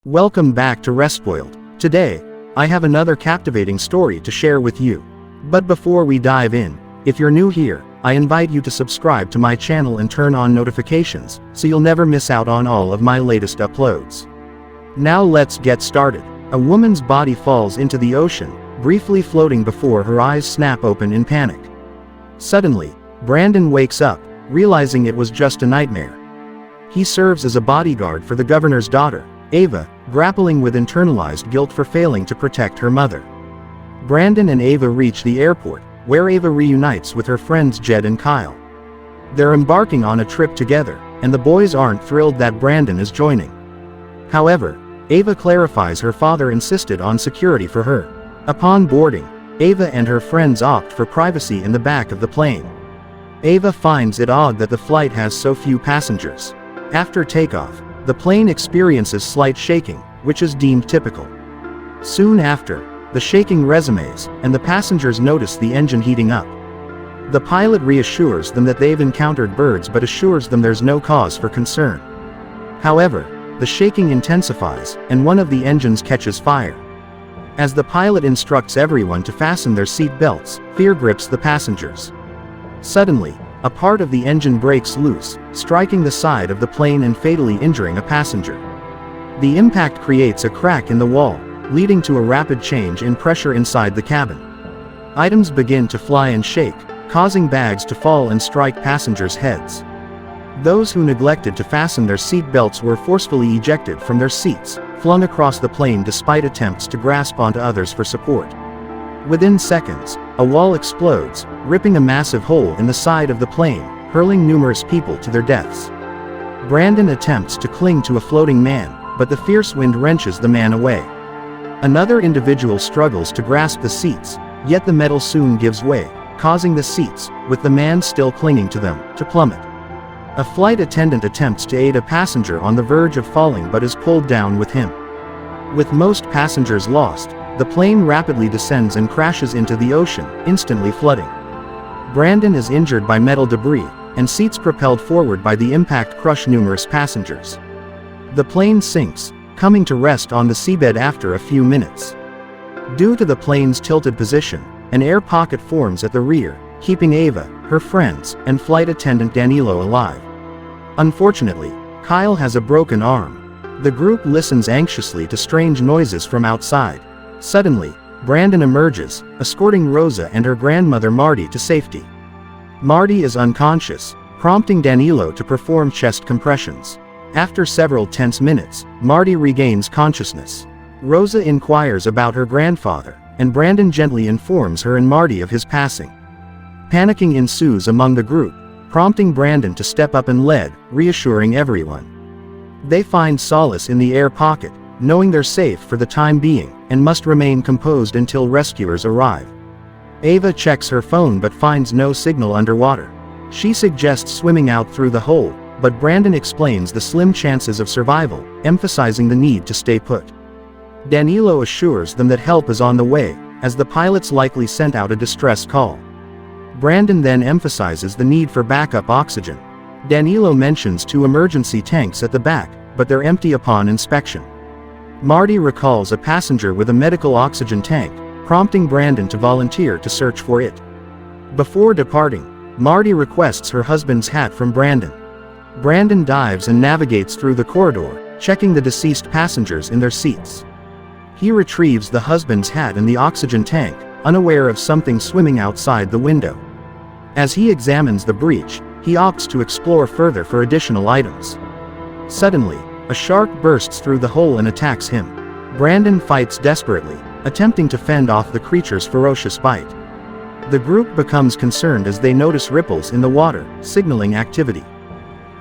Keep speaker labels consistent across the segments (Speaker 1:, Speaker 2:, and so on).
Speaker 1: Welcome back to Respoiled. Today, I have another captivating story to share with you. But before we dive in, if you're new here, I invite you to subscribe to my channel and turn on notifications, so you'll never miss out on all of my latest uploads. Now let's get started. A woman's body falls into the ocean, briefly floating before her eyes snap open in panic. Suddenly, Brandon wakes up, realizing it was just a nightmare. He serves as a bodyguard for the governor's daughter, Ava, grappling with internalized guilt for failing to protect her mother. Brandon and Ava reach the airport, where Ava reunites with her friends Jed and Kyle. They're embarking on a trip together, and the boys aren't thrilled that Brandon is joining. However, Ava clarifies her father insisted on security for her. Upon boarding, Ava and her friends opt for privacy in the back of the plane. Ava finds it odd that the flight has so few passengers. After takeoff, the plane experiences slight shaking, which is deemed typical. Soon after, the shaking resumes, and the passengers notice the engine heating up. The pilot reassures them that they've encountered birds but assures them there's no cause for concern. However, the shaking intensifies, and one of the engines catches fire. As the pilot instructs everyone to fasten their seat belts, fear grips the passengers. Suddenly, a part of the engine breaks loose, striking the side of the plane and fatally injuring a passenger. The impact creates a crack in the wall, leading to a rapid change in pressure inside the cabin. Items begin to fly and shake, causing bags to fall and strike passengers' heads. Those who neglected to fasten their seat belts were forcefully ejected from their seats, flung across the plane despite attempts to grasp onto others for support. Within seconds, a wall explodes, ripping a massive hole in the side of the plane, hurling numerous people to their deaths. Brandon attempts to cling to a floating man, but the fierce wind wrenches the man away. Another individual struggles to grasp the seats, yet the metal soon gives way, causing the seats, with the man still clinging to them, to plummet. A flight attendant attempts to aid a passenger on the verge of falling but is pulled down with him. With most passengers lost, the plane rapidly descends and crashes into the ocean, instantly flooding. Brandon is injured by metal debris, and seats propelled forward by the impact crush numerous passengers. The plane sinks, coming to rest on the seabed after a few minutes. Due to the plane's tilted position, an air pocket forms at the rear, keeping Ava, her friends, and flight attendant Danilo alive. Unfortunately, Kyle has a broken arm. The group listens anxiously to strange noises from outside. Suddenly, Brandon emerges, escorting Rosa and her grandmother Marty to safety. Marty is unconscious, prompting Danilo to perform chest compressions. After several tense minutes, Marty regains consciousness. Rosa inquires about her grandfather, and Brandon gently informs her and Marty of his passing. Panicking ensues among the group, prompting Brandon to step up and lead, reassuring everyone. They find solace in the air pocket, knowing they're safe for the time being, and must remain composed until rescuers arrive. Ava checks her phone but finds no signal underwater. She suggests swimming out through the hole, but Brandon explains the slim chances of survival, emphasizing the need to stay put. Danilo assures them that help is on the way, as the pilots likely sent out a distress call. Brandon then emphasizes the need for backup oxygen. Danilo mentions 2 emergency tanks at the back, but they're empty upon inspection. Marty recalls a passenger with a medical oxygen tank, prompting Brandon to volunteer to search for it. Before departing, Marty requests her husband's hat from Brandon. Brandon dives and navigates through the corridor, checking the deceased passengers in their seats. He retrieves the husband's hat and the oxygen tank, unaware of something swimming outside the window. As he examines the breach, he opts to explore further for additional items. Suddenly, a shark bursts through the hole and attacks him. Brandon fights desperately, attempting to fend off the creature's ferocious bite. The group becomes concerned as they notice ripples in the water, signaling activity.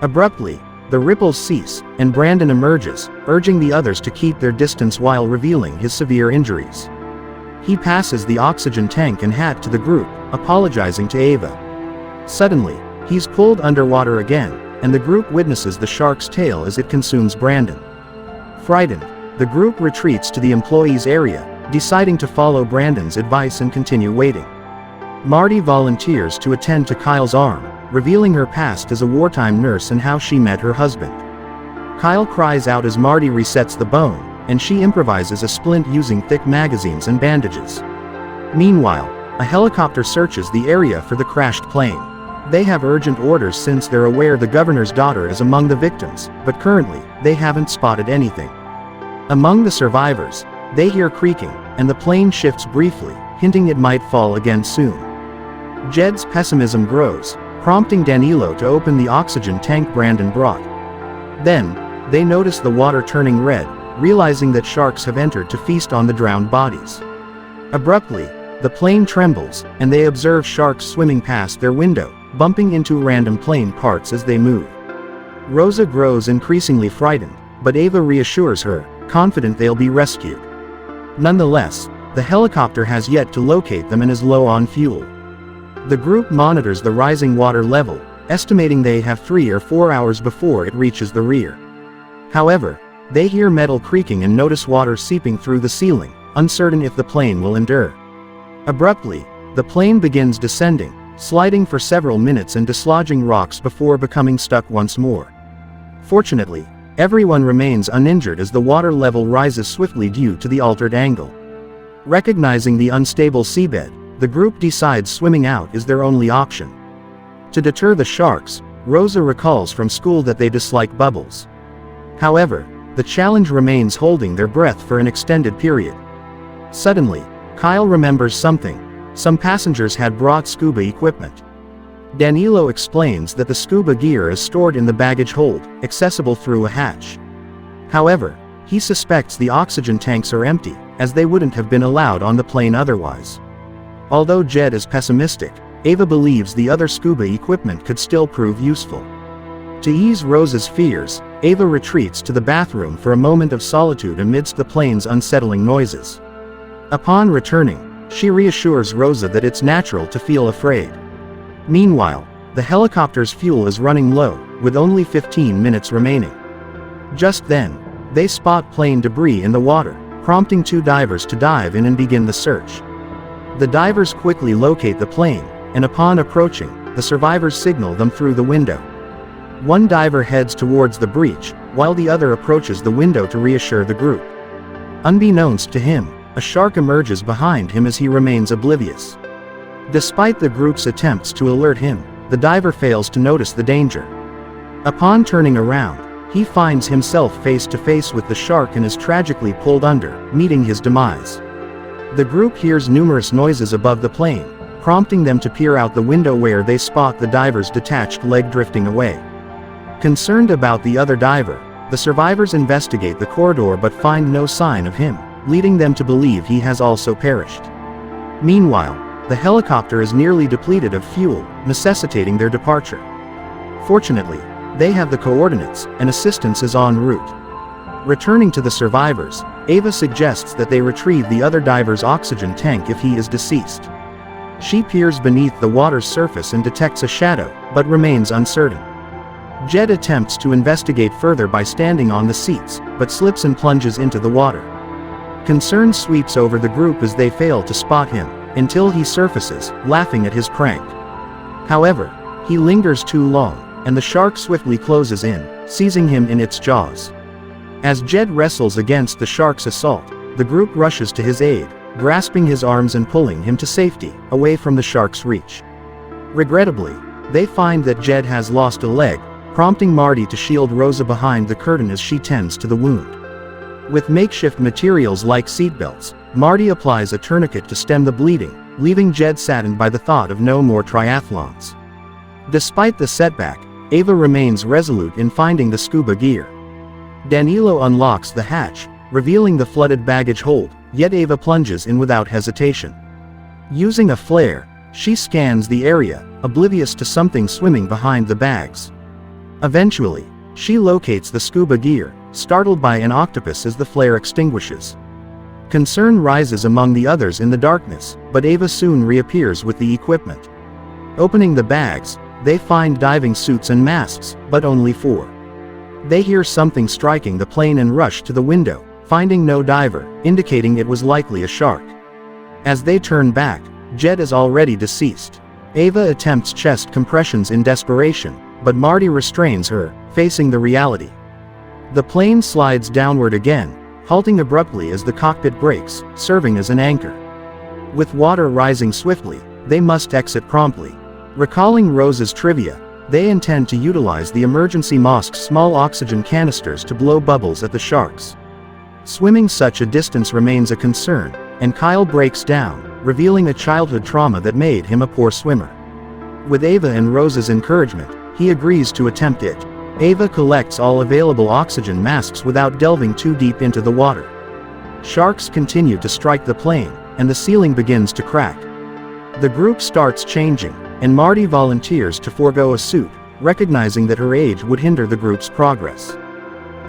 Speaker 1: Abruptly, the ripples cease, and Brandon emerges, urging the others to keep their distance while revealing his severe injuries. He passes the oxygen tank and hat to the group, apologizing to Ava. Suddenly, he's pulled underwater again, and the group witnesses the shark's tail as it consumes Brandon. Frightened, the group retreats to the employees' area, deciding to follow Brandon's advice and continue waiting. Marty volunteers to attend to Kyle's arm, revealing her past as a wartime nurse and how she met her husband. Kyle cries out as Marty resets the bone, and she improvises a splint using thick magazines and bandages. Meanwhile, a helicopter searches the area for the crashed plane. They have urgent orders since they're aware the governor's daughter is among the victims, but currently, they haven't spotted anything. Among the survivors, they hear creaking, and the plane shifts briefly, hinting it might fall again soon. Jed's pessimism grows, prompting Danilo to open the oxygen tank Brandon brought. Then, they notice the water turning red, realizing that sharks have entered to feast on the drowned bodies. Abruptly, the plane trembles, and they observe sharks swimming past their window, bumping into random plane parts as they move. Rosa grows increasingly frightened, but Ava reassures her, confident they'll be rescued. Nonetheless, the helicopter has yet to locate them and is low on fuel. The group monitors the rising water level, estimating they have 3 or 4 hours before it reaches the rear. However, they hear metal creaking and notice water seeping through the ceiling, uncertain if the plane will endure. Abruptly, the plane begins descending, sliding for several minutes and dislodging rocks before becoming stuck once more. Fortunately, everyone remains uninjured as the water level rises swiftly due to the altered angle. Recognizing the unstable seabed, the group decides swimming out is their only option. To deter the sharks, Rosa recalls from school that they dislike bubbles. However, the challenge remains holding their breath for an extended period. Suddenly, Kyle remembers something. Some passengers had brought scuba equipment. Danilo explains that the scuba gear is stored in the baggage hold, accessible through a hatch. However, he suspects the oxygen tanks are empty, as they wouldn't have been allowed on the plane otherwise. Although Jed is pessimistic, Ava believes the other scuba equipment could still prove useful. To ease Rosa's fears, Ava retreats to the bathroom for a moment of solitude amidst the plane's unsettling noises. Upon returning, she reassures Rosa that it's natural to feel afraid. Meanwhile, the helicopter's fuel is running low, with only 15 minutes remaining. Just then, they spot plane debris in the water, prompting 2 divers to dive in and begin the search. The divers quickly locate the plane, and upon approaching, the survivors signal them through the window. One diver heads towards the breach, while the other approaches the window to reassure the group. Unbeknownst to him, a shark emerges behind him as he remains oblivious. Despite the group's attempts to alert him, the diver fails to notice the danger. Upon turning around, he finds himself face to face with the shark and is tragically pulled under, meeting his demise. The group hears numerous noises above the plane, prompting them to peer out the window where they spot the diver's detached leg drifting away. Concerned about the other diver, the survivors investigate the corridor but find no sign of him, leading them to believe he has also perished. Meanwhile, the helicopter is nearly depleted of fuel, necessitating their departure. Fortunately, they have the coordinates, and assistance is en route. Returning to the survivors, Ava suggests that they retrieve the other diver's oxygen tank if he is deceased. She peers beneath the water's surface and detects a shadow, but remains uncertain. Jed attempts to investigate further by standing on the seats, but slips and plunges into the water. Concern sweeps over the group as they fail to spot him, until he surfaces, laughing at his prank. However, he lingers too long, and the shark swiftly closes in, seizing him in its jaws. As Jed wrestles against the shark's assault, the group rushes to his aid, grasping his arms and pulling him to safety, away from the shark's reach. Regrettably, they find that Jed has lost a leg, prompting Marty to shield Rosa behind the curtain as she tends to the wound. With makeshift materials like seatbelts, Marty applies a tourniquet to stem the bleeding, leaving Jed saddened by the thought of no more triathlons. Despite the setback, Ava remains resolute in finding the scuba gear. Danilo unlocks the hatch, revealing the flooded baggage hold, yet Ava plunges in without hesitation. Using a flare, she scans the area, oblivious to something swimming behind the bags. Eventually, she locates the scuba gear, startled by an octopus as the flare extinguishes. Concern rises among the others in the darkness, but Ava soon reappears with the equipment. Opening the bags, they find diving suits and masks, but only 4. They hear something striking the plane and rush to the window, finding no diver, indicating it was likely a shark. As they turn back, Jed is already deceased. Ava attempts chest compressions in desperation, but Marty restrains her, facing the reality. The plane slides downward again, halting abruptly as the cockpit breaks, serving as an anchor. With water rising swiftly, they must exit promptly. Recalling Rose's trivia, they intend to utilize the emergency mosque's small oxygen canisters to blow bubbles at the sharks. Swimming such a distance remains a concern, and Kyle breaks down, revealing a childhood trauma that made him a poor swimmer. With Ava and Rose's encouragement, he agrees to attempt it. Ava collects all available oxygen masks without delving too deep into the water. Sharks continue to strike the plane, and the ceiling begins to crack. The group starts changing, and Marty volunteers to forego a suit, recognizing that her age would hinder the group's progress.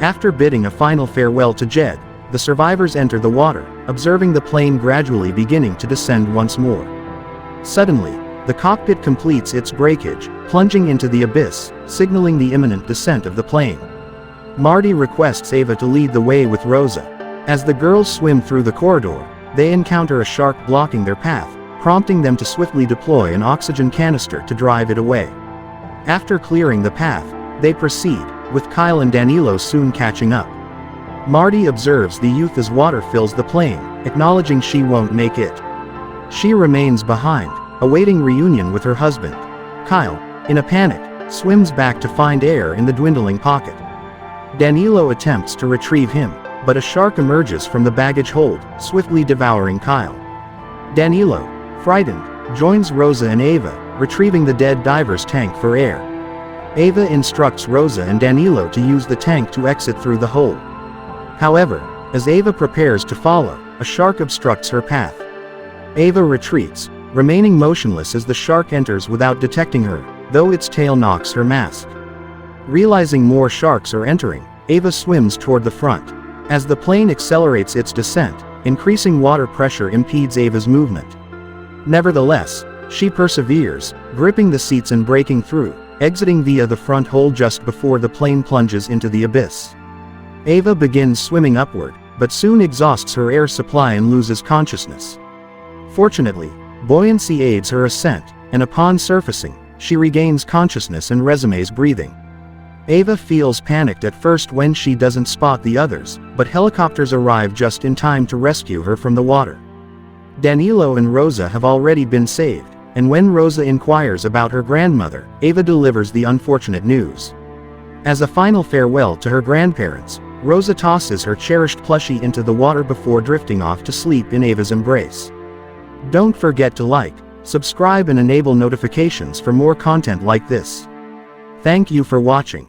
Speaker 1: After bidding a final farewell to Jed, the survivors enter the water, observing the plane gradually beginning to descend once more. Suddenly, the cockpit completes its breakage, plunging into the abyss, signaling the imminent descent of the plane. Marty requests Ava to lead the way with Rosa. As the girls swim through the corridor, they encounter a shark blocking their path, prompting them to swiftly deploy an oxygen canister to drive it away. After clearing the path, they proceed, with Kyle and Danilo soon catching up. Marty observes the youth as water fills the plane, acknowledging she won't make it. She remains behind, awaiting reunion with her husband. Kyle, in a panic, swims back to find air in the dwindling pocket. Danilo attempts to retrieve him, but a shark emerges from the baggage hold, swiftly devouring Kyle. Danilo, frightened, joins Rosa and Ava, retrieving the dead diver's tank for air. Ava instructs Rosa and Danilo to use the tank to exit through the hole. However, as Ava prepares to follow, a shark obstructs her path. Ava retreats, remaining motionless as the shark enters without detecting her, though its tail knocks her mask. Realizing more sharks are entering, Ava swims toward the front. As the plane accelerates its descent, increasing water pressure impedes Ava's movement. Nevertheless, she perseveres, gripping the seats and breaking through, exiting via the front hole just before the plane plunges into the abyss. Ava begins swimming upward, but soon exhausts her air supply and loses consciousness. Fortunately, buoyancy aids her ascent, and upon surfacing, she regains consciousness and resumes breathing. Ava feels panicked at first when she doesn't spot the others, but helicopters arrive just in time to rescue her from the water. Danilo and Rosa have already been saved, and when Rosa inquires about her grandmother, Ava delivers the unfortunate news. As a final farewell to her grandparents, Rosa tosses her cherished plushie into the water before drifting off to sleep in Ava's embrace. Don't forget to like, subscribe and enable notifications for more content like this. Thank you for watching.